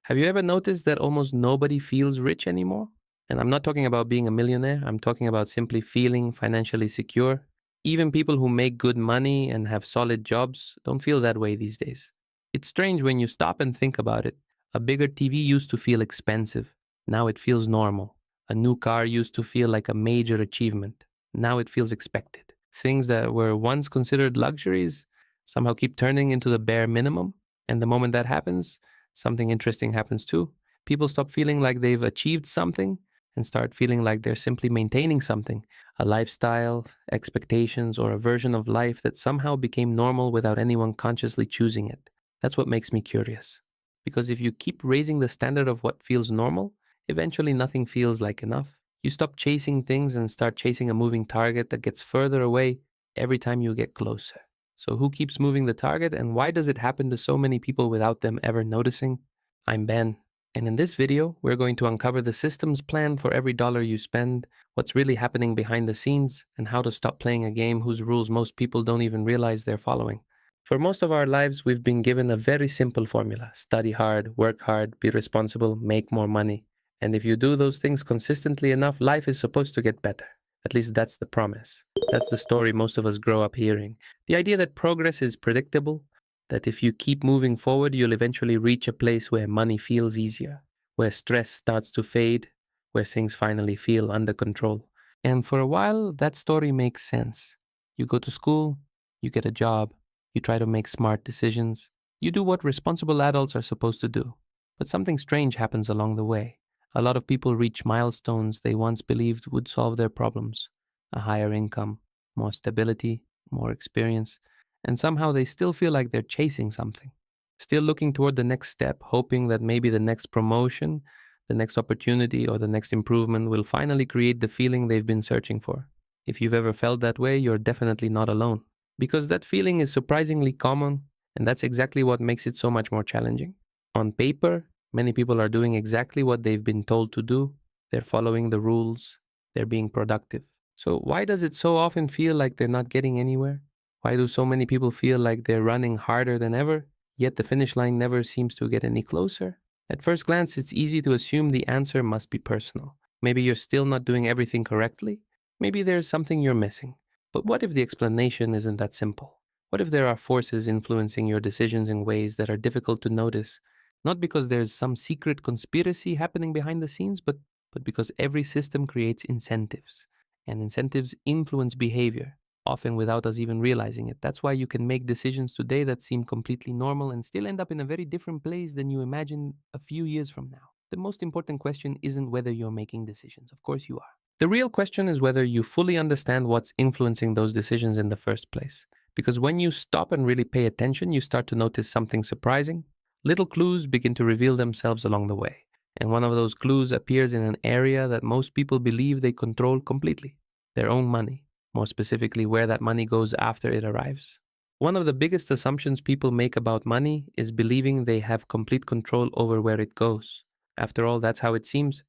Have you ever noticed that almost nobody feels rich anymore? And I'm not talking about being a millionaire, I'm talking about simply feeling financially secure. Even people who make good money and have solid jobs don't feel that way these days. It's strange when you stop and think about it. A bigger TV used to feel expensive. Now it feels normal. A new car used to feel like a major achievement. Now it feels expected. Things that were once considered luxuries somehow keep turning into the bare minimum. And the moment that happens, something interesting happens too. People stop feeling like they've achieved something and start feeling like they're simply maintaining something, a lifestyle, expectations, or a version of life that somehow became normal without anyone consciously choosing it. That's what makes me curious. Because if you keep raising the standard of what feels normal, eventually nothing feels like enough. You stop chasing things and start chasing a moving target that gets further away every time you get closer. So, who keeps moving the target, and why does it happen to so many people without them ever noticing? I'm Ben, and in this video, we're going to uncover the systems plan for every dollar you spend, what's really happening behind the scenes, and how to stop playing a game whose rules most people don't even realize they're following. For most of our lives, we've been given a very simple formula: study hard, work hard, be responsible, make more money. And if you do those things consistently enough, life is supposed to get better. At least that's the promise. That's the story most of us grow up hearing. The idea that progress is predictable, that if you keep moving forward, you'll eventually reach a place where money feels easier, where stress starts to fade, where things finally feel under control. And for a while, that story makes sense. You go to school, you get a job, you try to make smart decisions, you do what responsible adults are supposed to do. But something strange happens along the way. A lot of people reach milestones they once believed would solve their problems: a higher income, more stability, more experience, and somehow they still feel like they're chasing something, still looking toward the next step, hoping that maybe the next promotion, the next opportunity, or the next improvement will finally create the feeling they've been searching for. If you've ever felt that way, you're definitely not alone, because that feeling is surprisingly common, and that's exactly what makes it so much more challenging. On paper, many people are doing exactly what they've been told to do. They're following the rules. They're being productive. So why does it so often feel like they're not getting anywhere? Why do so many people feel like they're running harder than ever, yet the finish line never seems to get any closer? At first glance, it's easy to assume the answer must be personal. Maybe you're still not doing everything correctly. Maybe there's something you're missing. But what if the explanation isn't that simple? What if there are forces influencing your decisions in ways that are difficult to notice, not because there's some secret conspiracy happening behind the scenes, but because every system creates incentives, and incentives influence behavior, often without us even realizing it. That's why you can make decisions today that seem completely normal and still end up in a very different place than you imagined a few years from now. The most important question isn't whether you're making decisions. Of course you are. The real question is whether you fully understand what's influencing those decisions in the first place. Because when you stop and really pay attention, you start to notice something surprising. Little clues begin to reveal themselves along the way. And one of those clues appears in an area that most people believe they control completely: their own money, more specifically, where that money goes after it arrives. One of the biggest assumptions people make about money is believing they have complete control over where it goes. After all, that's how it seems.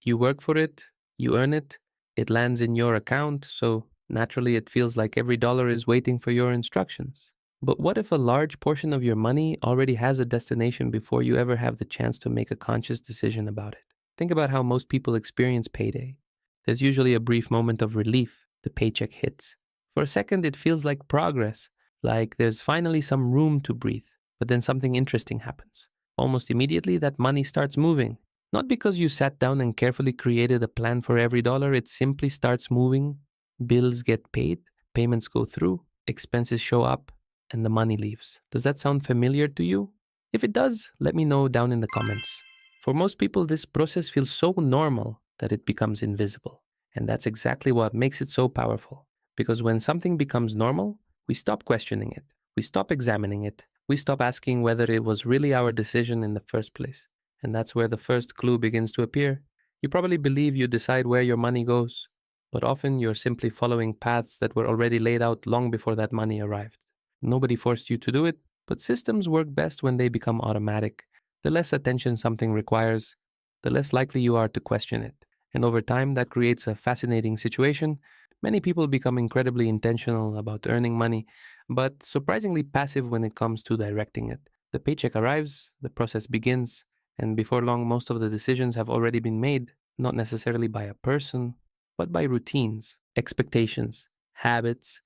You work for it, you earn it, it lands in your account, so naturally it feels like every dollar is waiting for your instructions. But what if a large portion of your money already has a destination before you ever have the chance to make a conscious decision about it? Think about how most people experience payday. There's usually a brief moment of relief. The paycheck hits. For a second, it feels like progress, like there's finally some room to breathe. But then something interesting happens. Almost immediately, that money starts moving. Not because you sat down and carefully created a plan for every dollar, it simply starts moving. Bills get paid, payments go through, expenses show up, and the money leaves. Does that sound familiar to you? If it does, let me know down in the comments. For most people, this process feels so normal that it becomes invisible. And that's exactly what makes it so powerful. Because when something becomes normal, we stop questioning it. We stop examining it. We stop asking whether it was really our decision in the first place. And that's where the first clue begins to appear. You probably believe you decide where your money goes, but often you're simply following paths that were already laid out long before that money arrived. Nobody forced you to do it, but systems work best when they become automatic. The less attention something requires, the less likely you are to question it. And over time, that creates a fascinating situation. Many people become incredibly intentional about earning money, but surprisingly passive when it comes to directing it. The paycheck arrives, the process begins, And before long, most of the decisions have already been made, not necessarily by a person, but by routines, expectations, habits,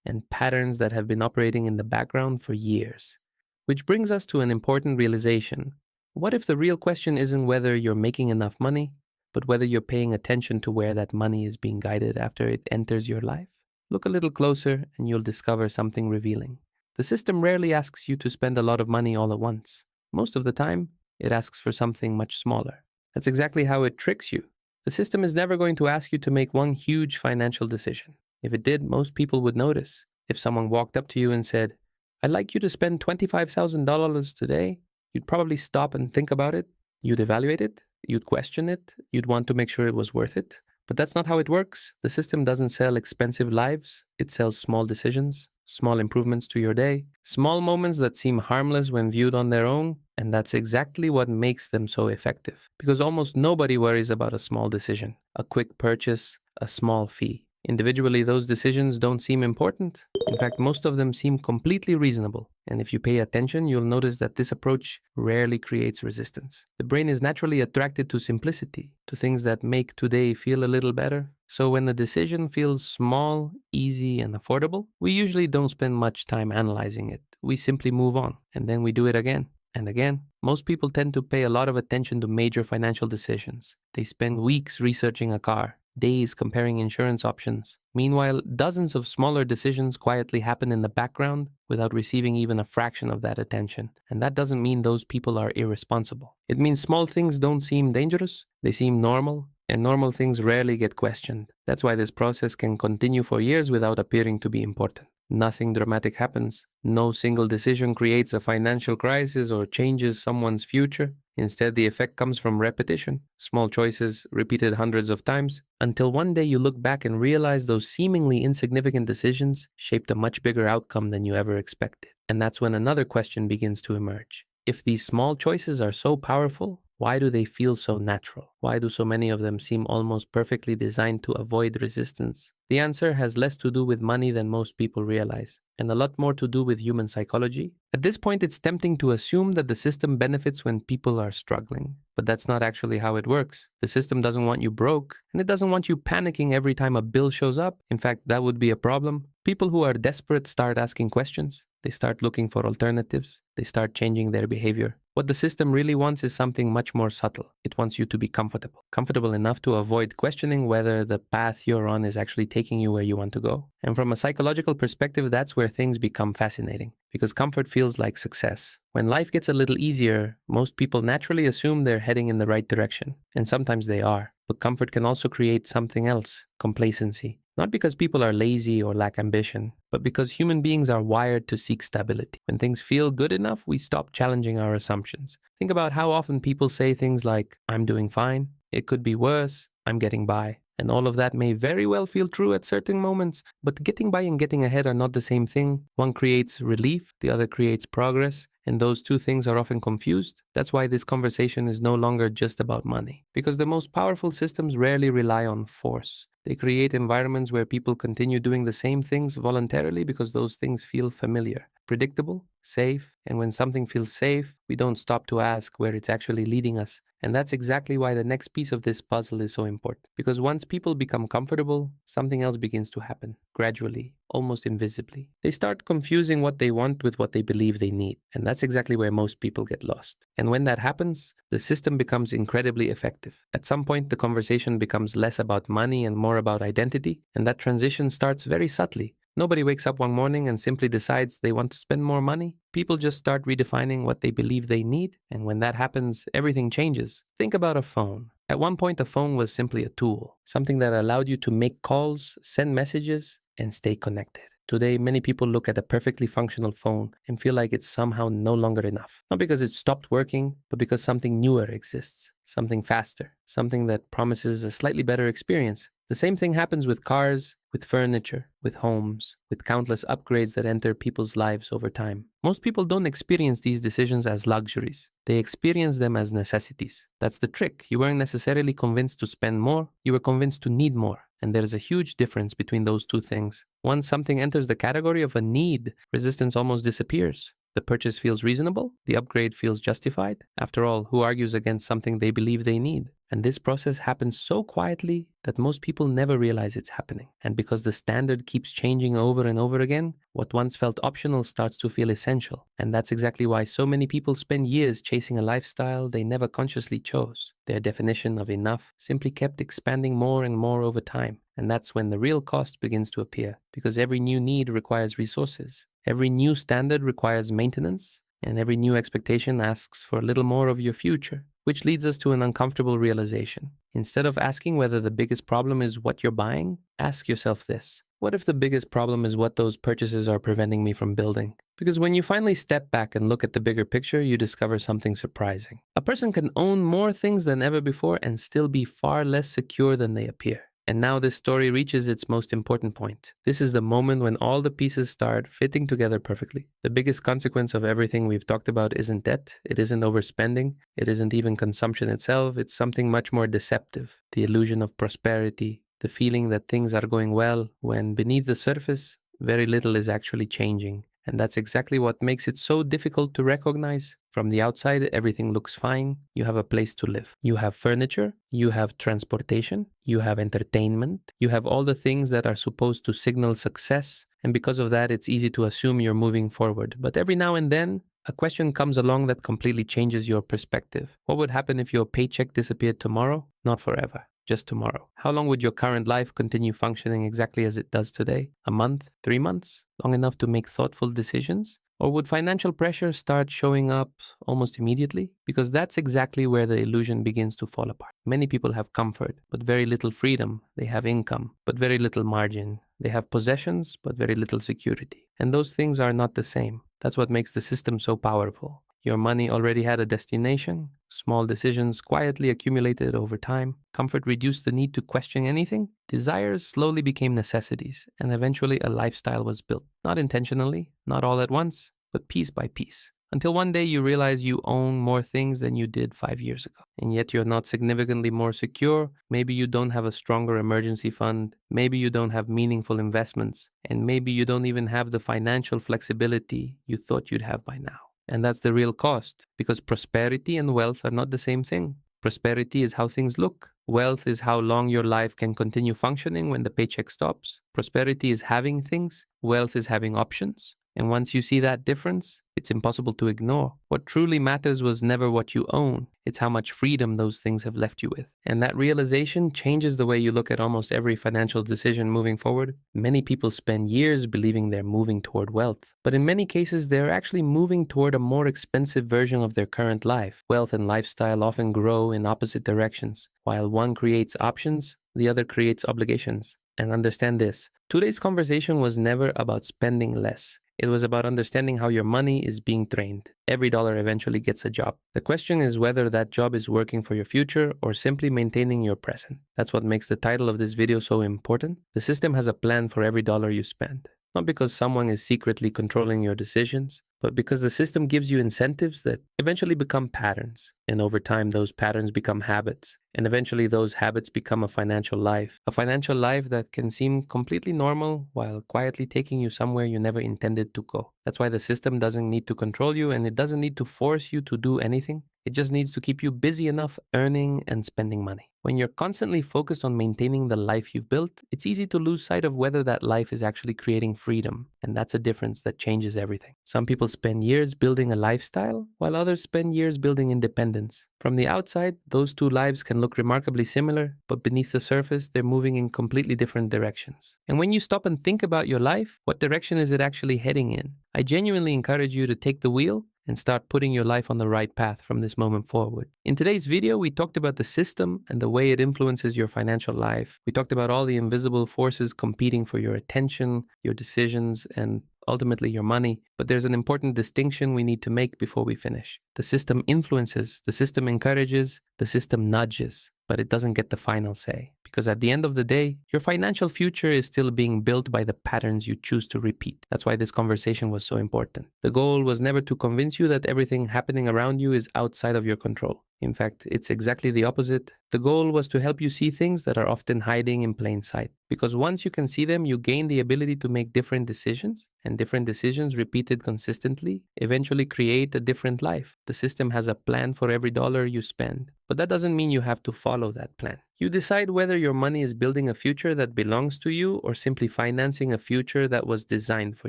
and patterns that have been operating in the background for years. Which brings us to an important realization. What if the real question isn't whether you're making enough money, but whether you're paying attention to where that money is being guided after it enters your life? Look a little closer and you'll discover something revealing. The system rarely asks you to spend a lot of money all at once. Most of the time, it asks for something much smaller. That's exactly how it tricks you. The system is never going to ask you to make one huge financial decision. If it did, most people would notice. If someone walked up to you and said, "I'd like you to spend $25,000 today," you'd probably stop and think about it. You'd evaluate it. You'd question it. You'd want to make sure it was worth it. But that's not how it works. The system doesn't sell expensive lives. It sells small decisions, small improvements to your day, small moments that seem harmless when viewed on their own. And that's exactly what makes them so effective. Because almost nobody worries about a small decision, a quick purchase, a small fee. Individually, those decisions don't seem important. In fact, most of them seem completely reasonable. And if you pay attention, you'll notice that this approach rarely creates resistance. The brain is naturally attracted to simplicity, to things that make today feel a little better. So when the decision feels small, easy, and affordable, we usually don't spend much time analyzing it. We simply move on, and then we do it again. And again, most people tend to pay a lot of attention to major financial decisions. They spend weeks researching a car, days comparing insurance options. Meanwhile, dozens of smaller decisions quietly happen in the background without receiving even a fraction of that attention. And that doesn't mean those people are irresponsible. It means small things don't seem dangerous, they seem normal, and normal things rarely get questioned. That's why this process can continue for years without appearing to be important. Nothing dramatic happens. No single decision creates a financial crisis or changes someone's future. Instead, the effect comes from repetition, small choices repeated hundreds of times, until one day you look back and realize those seemingly insignificant decisions shaped a much bigger outcome than you ever expected. And that's when another question begins to emerge. If these small choices are so powerful, why do they feel so natural? Why do so many of them seem almost perfectly designed to avoid resistance? The answer has less to do with money than most people realize, and a lot more to do with human psychology. At this point, it's tempting to assume that the system benefits when people are struggling. But that's not actually how it works. The system doesn't want you broke, and it doesn't want you panicking every time a bill shows up. In fact, that would be a problem. People who are desperate start asking questions. They start looking for alternatives. They start changing their behavior. What the system really wants is something much more subtle. It wants you to be comfortable. Comfortable enough to avoid questioning whether the path you're on is actually taking you where you want to go. And from a psychological perspective, that's where things become fascinating. Because comfort feels like success. When life gets a little easier, most people naturally assume they're heading in the right direction. And sometimes they are. But comfort can also create something else, complacency. Not because people are lazy or lack ambition, but because human beings are wired to seek stability. When things feel good enough, we stop challenging our assumptions. Think about how often people say things like, "I'm doing fine," "It could be worse," "I'm getting by." And all of that may very well feel true at certain moments, but getting by and getting ahead are not the same thing. One creates relief, the other creates progress, and those two things are often confused. That's why this conversation is no longer just about money. Because the most powerful systems rarely rely on force. They create environments where people continue doing the same things voluntarily because those things feel familiar, predictable, safe, and when something feels safe, we don't stop to ask where it's actually leading us. And that's exactly why the next piece of this puzzle is so important. Because once people become comfortable, something else begins to happen, gradually, almost invisibly. They start confusing what they want with what they believe they need. And that's exactly where most people get lost. And when that happens, the system becomes incredibly effective. At some point, the conversation becomes less about money and more about identity. And that transition starts very subtly. Nobody wakes up one morning and simply decides they want to spend more money. People just start redefining what they believe they need, and when that happens, everything changes. Think about a phone. At one point, a phone was simply a tool, something that allowed you to make calls, send messages, and stay connected. Today, many people look at a perfectly functional phone and feel like it's somehow no longer enough. Not because it stopped working, but because something newer exists, something faster, something that promises a slightly better experience. The same thing happens with cars, with furniture, with homes, with countless upgrades that enter people's lives over time. Most people don't experience these decisions as luxuries. They experience them as necessities. That's the trick. You weren't necessarily convinced to spend more, you were convinced to need more. And there's a huge difference between those two things. Once something enters the category of a need, resistance almost disappears. The purchase feels reasonable, the upgrade feels justified. After all, who argues against something they believe they need? And this process happens so quietly that most people never realize it's happening. And because the standard keeps changing over and over again, what once felt optional starts to feel essential. And that's exactly why so many people spend years chasing a lifestyle they never consciously chose. Their definition of enough simply kept expanding more and more over time. And that's when the real cost begins to appear, because every new need requires resources. Every new standard requires maintenance, and every new expectation asks for a little more of your future. Which leads us to an uncomfortable realization. Instead of asking whether the biggest problem is what you're buying, ask yourself this. What if the biggest problem is what those purchases are preventing me from building? Because when you finally step back and look at the bigger picture, you discover something surprising. A person can own more things than ever before and still be far less secure than they appear. And now this story reaches its most important point. This is the moment when all the pieces start fitting together perfectly. The biggest consequence of everything we've talked about isn't debt, it isn't overspending, it isn't even consumption itself, it's something much more deceptive. The illusion of prosperity, the feeling that things are going well, when beneath the surface, very little is actually changing. And that's exactly what makes it so difficult to recognize. From the outside, everything looks fine. You have a place to live. You have furniture. You have transportation. You have entertainment. You have all the things that are supposed to signal success. And because of that, it's easy to assume you're moving forward. But every now and then, a question comes along that completely changes your perspective. What would happen if your paycheck disappeared tomorrow? Not forever. Just tomorrow. How long would your current life continue functioning exactly as it does today? A month? 3 months? Long enough to make thoughtful decisions? Or would financial pressure start showing up almost immediately? Because that's exactly where the illusion begins to fall apart. Many people have comfort, but very little freedom. They have income, but very little margin. They have possessions, but very little security. And those things are not the same. That's what makes the system so powerful. Your money already had a destination. Small decisions quietly accumulated over time. Comfort reduced the need to question anything. Desires slowly became necessities, and eventually a lifestyle was built. Not intentionally, not all at once, but piece by piece. Until one day you realize you own more things than you did 5 years ago. And yet you're not significantly more secure. Maybe you don't have a stronger emergency fund. Maybe you don't have meaningful investments. And maybe you don't even have the financial flexibility you thought you'd have by now. And that's the real cost, because prosperity and wealth are not the same thing. Prosperity is how things look. Wealth is how long your life can continue functioning when the paycheck stops. Prosperity is having things. Wealth is having options. And once you see that difference, it's impossible to ignore. What truly matters was never what you own. It's how much freedom those things have left you with. And that realization changes the way you look at almost every financial decision moving forward. Many people spend years believing they're moving toward wealth, but in many cases, they're actually moving toward a more expensive version of their current life. Wealth and lifestyle often grow in opposite directions. While one creates options, the other creates obligations. And understand this, today's conversation was never about spending less. It was about understanding how your money is being trained. Every dollar eventually gets a job. The question is whether that job is working for your future or simply maintaining your present. That's what makes the title of this video so important. The system has a plan for every dollar you spend. Not because someone is secretly controlling your decisions, but because the system gives you incentives that eventually become patterns. And over time, those patterns become habits. And eventually those habits become a financial life. A financial life that can seem completely normal while quietly taking you somewhere you never intended to go. That's why the system doesn't need to control you, and it doesn't need to force you to do anything. It just needs to keep you busy enough earning and spending money. When you're constantly focused on maintaining the life you've built, it's easy to lose sight of whether that life is actually creating freedom. And that's a difference that changes everything. Some people spend years building a lifestyle, while others spend years building independence. From the outside, those two lives can look remarkably similar, but beneath the surface, they're moving in completely different directions. And when you stop and think about your life, what direction is it actually heading in? I genuinely encourage you to take the wheel and start putting your life on the right path from this moment forward. In today's video, we talked about the system and the way it influences your financial life. We talked about all the invisible forces competing for your attention, your decisions, and ultimately your money. But there's an important distinction we need to make before we finish. The system influences, the system encourages, the system nudges, but it doesn't get the final say. Because at the end of the day, your financial future is still being built by the patterns you choose to repeat. That's why this conversation was so important. The goal was never to convince you that everything happening around you is outside of your control. In fact, it's exactly the opposite. The goal was to help you see things that are often hiding in plain sight. Because once you can see them, you gain the ability to make different decisions, and different decisions repeated consistently eventually create a different life. The system has a plan for every dollar you spend, but that doesn't mean you have to follow that plan. You decide whether your money is building a future that belongs to you or simply financing a future that was designed for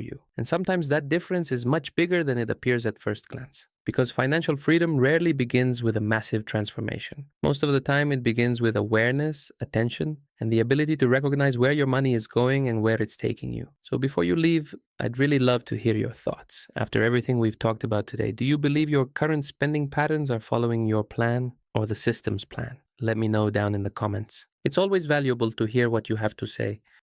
you. And sometimes that difference is much bigger than it appears at first glance. Because financial freedom rarely begins with a massive transformation. Most of the time, it begins with awareness, attention, and the ability to recognize where your money is going and where it's taking you. So before you leave, I'd really love to hear your thoughts. After everything we've talked about today, do you believe your current spending patterns are following your plan or the system's plan? Let me know down in the comments. It's always valuable to hear what you have to say.